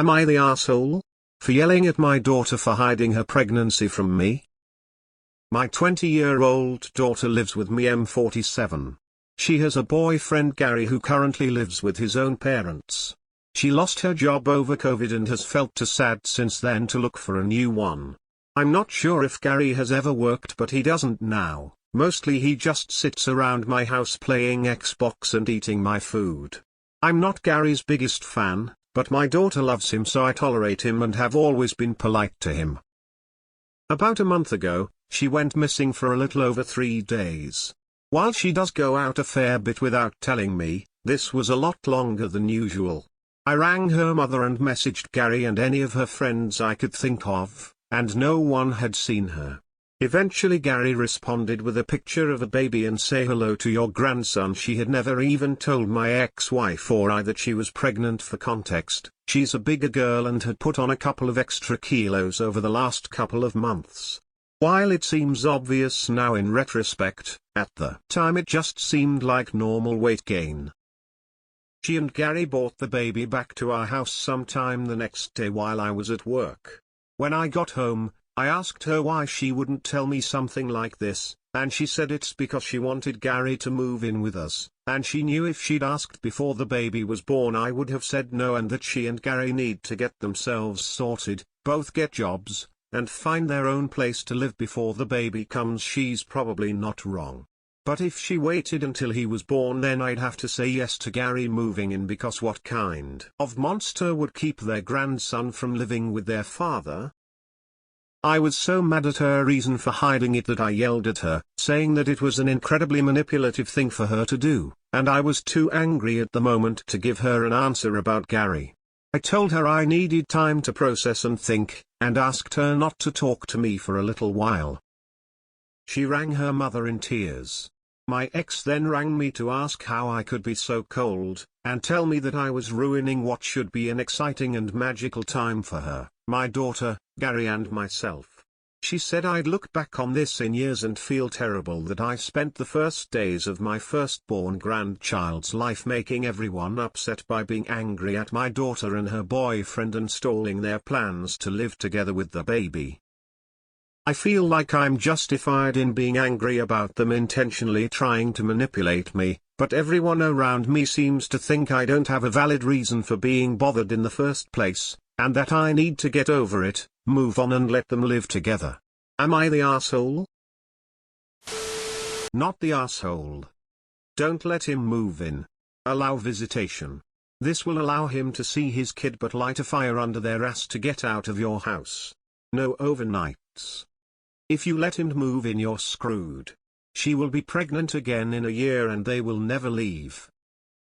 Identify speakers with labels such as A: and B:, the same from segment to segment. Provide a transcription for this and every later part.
A: Am I the asshole? For yelling at my daughter for hiding her pregnancy from me? My 20-year-old daughter lives with me. M47. She has a boyfriend Gary who currently lives with his own parents. She lost her job over COVID and has felt too sad since then to look for a new one. I'm not sure if Gary has ever worked, but he doesn't now. Mostly he just sits around my house playing Xbox and eating my food. I'm not Gary's biggest fan, but my daughter loves him, so I tolerate him and have always been polite to him. About a month ago, she went missing for a little over 3 days. While she does go out a fair bit without telling me, this was a lot longer than usual. I rang her mother and messaged Gary and any of her friends I could think of, and no one had seen her. Eventually Gary responded with a picture of a baby and say hello to your grandson. She had never even told my ex-wife or I that she was pregnant. For context, she's a bigger girl and had put on a couple of extra kilos over the last couple of months. While it seems obvious now in retrospect, at the time it just seemed like normal weight gain. She and Gary brought the baby back to our house sometime the next day while I was at work. When I got home, I asked her why she wouldn't tell me something like this, and she said it's because she wanted Gary to move in with us, and she knew if she'd asked before the baby was born I would have said no, and that she and Gary need to get themselves sorted, both get jobs, and find their own place to live before the baby comes. She's probably not wrong. But if she waited until he was born, then I'd have to say yes to Gary moving in, because what kind of monster would keep their grandson from living with their father? I was so mad at her reason for hiding it that I yelled at her, saying that it was an incredibly manipulative thing for her to do, and I was too angry at the moment to give her an answer about Gary. I told her I needed time to process and think, and asked her not to talk to me for a little while. She rang her mother in tears. My ex then rang me to ask how I could be so cold, and tell me that I was ruining what should be an exciting and magical time for her, my daughter, Gary and myself. She said I'd look back on this in years and feel terrible that I spent the first days of my firstborn grandchild's life making everyone upset by being angry at my daughter and her boyfriend and stalling their plans to live together with the baby. I feel like I'm justified in being angry about them intentionally trying to manipulate me, but everyone around me seems to think I don't have a valid reason for being bothered in the first place, and that I need to get over it, move on and let them live together. Am I the asshole? Not the asshole. Don't let him move in. Allow visitation. This will allow him to see his kid, but light a fire under their ass to get out of your house. No overnights. If you let him move in, you're screwed. She will be pregnant again in a year and they will never leave.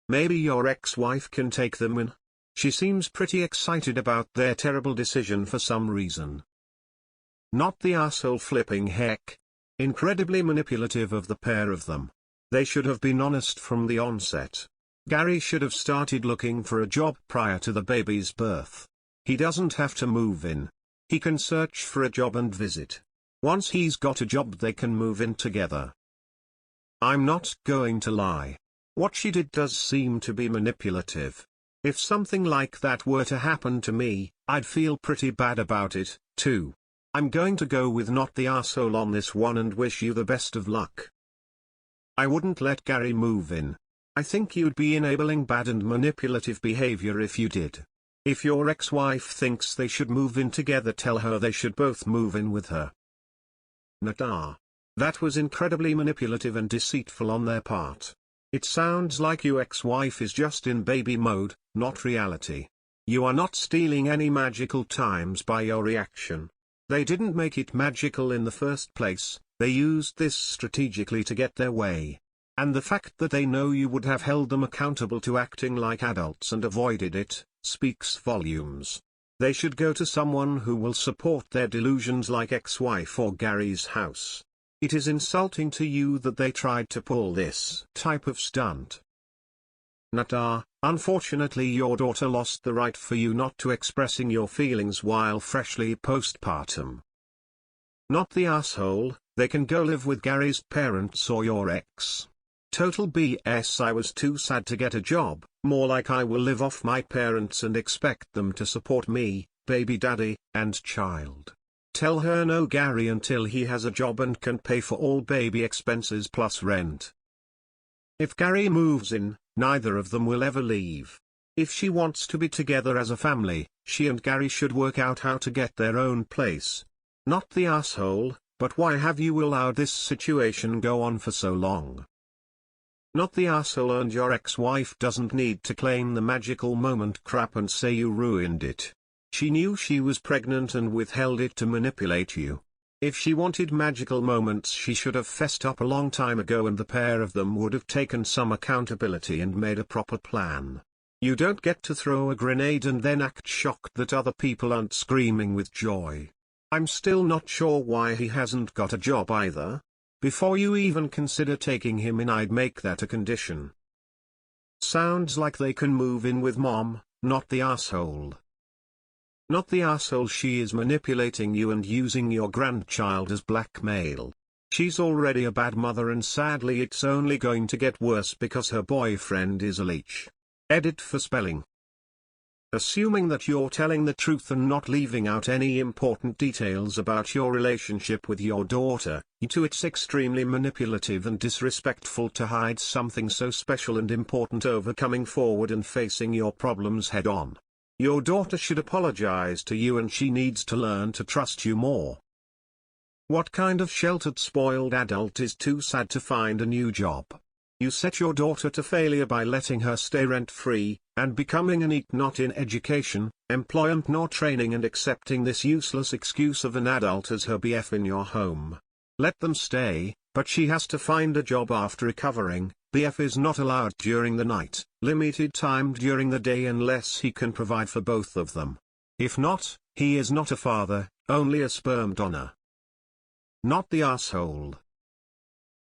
A: Maybe your ex-wife can take them in. She seems pretty excited about their terrible decision for some reason. Not the asshole. Flipping heck. Incredibly manipulative of the pair of them. They should have been honest from the onset. Gary should have started looking for a job prior to the baby's birth. He doesn't have to move in. He can search for a job and visit. Once he's got a job, they can move in together. I'm not going to lie. What she did does seem to be manipulative. If something like that were to happen to me, I'd feel pretty bad about it, too. I'm going to go with not the asshole on this one and wish you the best of luck. I wouldn't let Gary move in. I think you'd be enabling bad and manipulative behavior if you did. If your ex-wife thinks they should move in together, tell her they should both move in with her. Nata. That was incredibly manipulative and deceitful on their part. It sounds like your ex-wife is just in baby mode, not reality. You are not stealing any magical times by your reaction. They didn't make it magical in the first place, they used this strategically to get their way. And the fact that they know you would have held them accountable to acting like adults and avoided it, speaks volumes. They should go to someone who will support their delusions, like ex-wife or Gary's house. It is insulting to you that they tried to pull this type of stunt. Nata, unfortunately your daughter lost the right for you not to expressing your feelings while freshly postpartum. Not the asshole. They can go live with Gary's parents or your ex. Total BS. I was too sad to get a job, more like I will live off my parents and expect them to support me, baby daddy, and child. Tell her no Gary until he has a job and can pay for all baby expenses plus rent. If Gary moves in, neither of them will ever leave. If she wants to be together as a family, she and Gary should work out how to get their own place. Not the asshole, but why have you allowed this situation go on for so long? Not the asshole, and your ex-wife doesn't need to claim the magical moment crap and say you ruined it. She knew she was pregnant and withheld it to manipulate you. If she wanted magical moments, she should have fessed up a long time ago, and the pair of them would have taken some accountability and made a proper plan. You don't get to throw a grenade and then act shocked that other people aren't screaming with joy. I'm still not sure why he hasn't got a job either. Before you even consider taking him in, I'd make that a condition. Sounds like they can move in with mom, not the asshole. Not the asshole. She is manipulating you and using your grandchild as blackmail. She's already a bad mother, and sadly it's only going to get worse because her boyfriend is a leech. Edit for spelling. Assuming that you're telling the truth and not leaving out any important details about your relationship with your daughter, it's extremely manipulative and disrespectful to hide something so special and important over coming forward and facing your problems head on. Your daughter should apologize to you, and she needs to learn to trust you more. What kind of sheltered, spoiled adult is too sad to find a new job? You set your daughter to failure by letting her stay rent-free, and becoming an EAT not in education, employment nor training, and accepting this useless excuse of an adult as her BF in your home. Let them stay, but she has to find a job after recovering. BF is not allowed during the night, limited time during the day unless he can provide for both of them. If not, he is not a father, only a sperm donor. Not the asshole.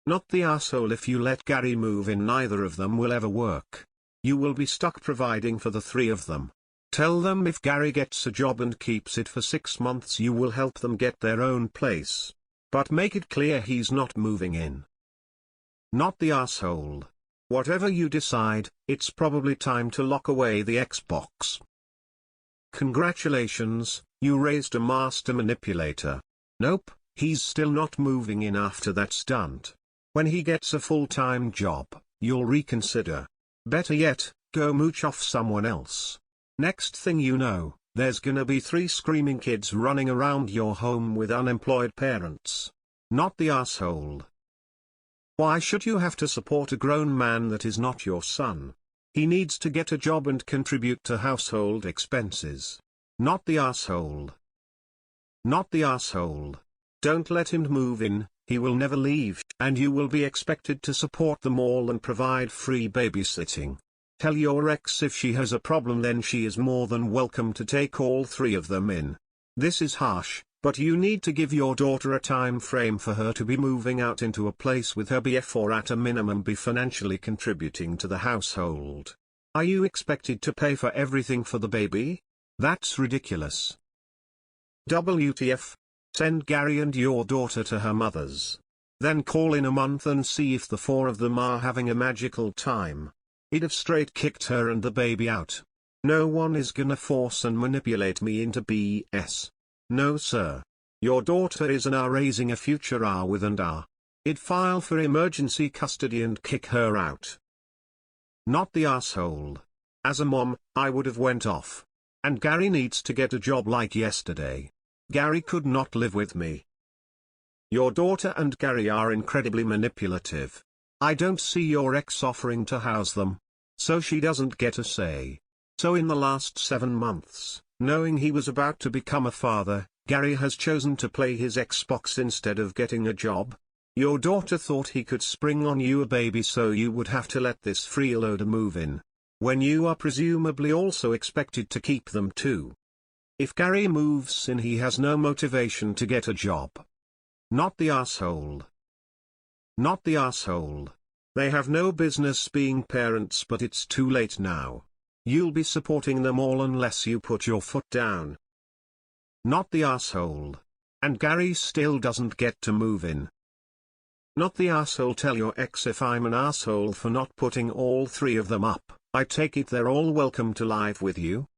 A: Not the asshole. If you let Gary move in, neither of them will ever work. You will be stuck providing for the three of them. Tell them if Gary gets a job and keeps it for 6 months, you will help them get their own place. But make it clear he's not moving in. Not the asshole. Whatever you decide, it's probably time to lock away the Xbox. Congratulations, you raised a master manipulator. Nope, he's still not moving in after that stunt. When he gets a full-time job, you'll reconsider. Better yet, go mooch off someone else. Next thing you know, there's gonna be 3 screaming kids running around your home with unemployed parents. Not the asshole. Why should you have to support a grown man that is not your son? He needs to get a job and contribute to household expenses. Not the asshole. Not the asshole. Don't let him move in. He will never leave, and you will be expected to support them all and provide free babysitting. Tell your ex if she has a problem, then she is more than welcome to take all 3 of them in. This is harsh, but you need to give your daughter a time frame for her to be moving out into a place with her BF, or at a minimum be financially contributing to the household. Are you expected to pay for everything for the baby? That's ridiculous. WTF? Send Gary and your daughter to her mother's. Then call in a month and see if the 4 of them are having a magical time. I'd have straight kicked her and the baby out. No one is gonna force and manipulate me into BS. No sir. Your daughter is and are raising a future R with and R. I'd file for emergency custody and kick her out. Not the asshole. As a mom, I would have went off. And Gary needs to get a job like yesterday. Gary could not live with me. Your daughter and Gary are incredibly manipulative. I don't see your ex offering to house them, so she doesn't get a say. So in the last 7 months, knowing he was about to become a father, Gary has chosen to play his Xbox instead of getting a job. Your daughter thought he could spring on you a baby, so you would have to let this freeloader move in, when you are presumably also expected to keep them too. If Gary moves in, he has no motivation to get a job. Not the asshole. Not the asshole. They have no business being parents, but it's too late now. You'll be supporting them all unless you put your foot down. Not the asshole. And Gary still doesn't get to move in. Not the asshole. Tell your ex if I'm an asshole for not putting all three of them up. I take it they're all welcome to live with you.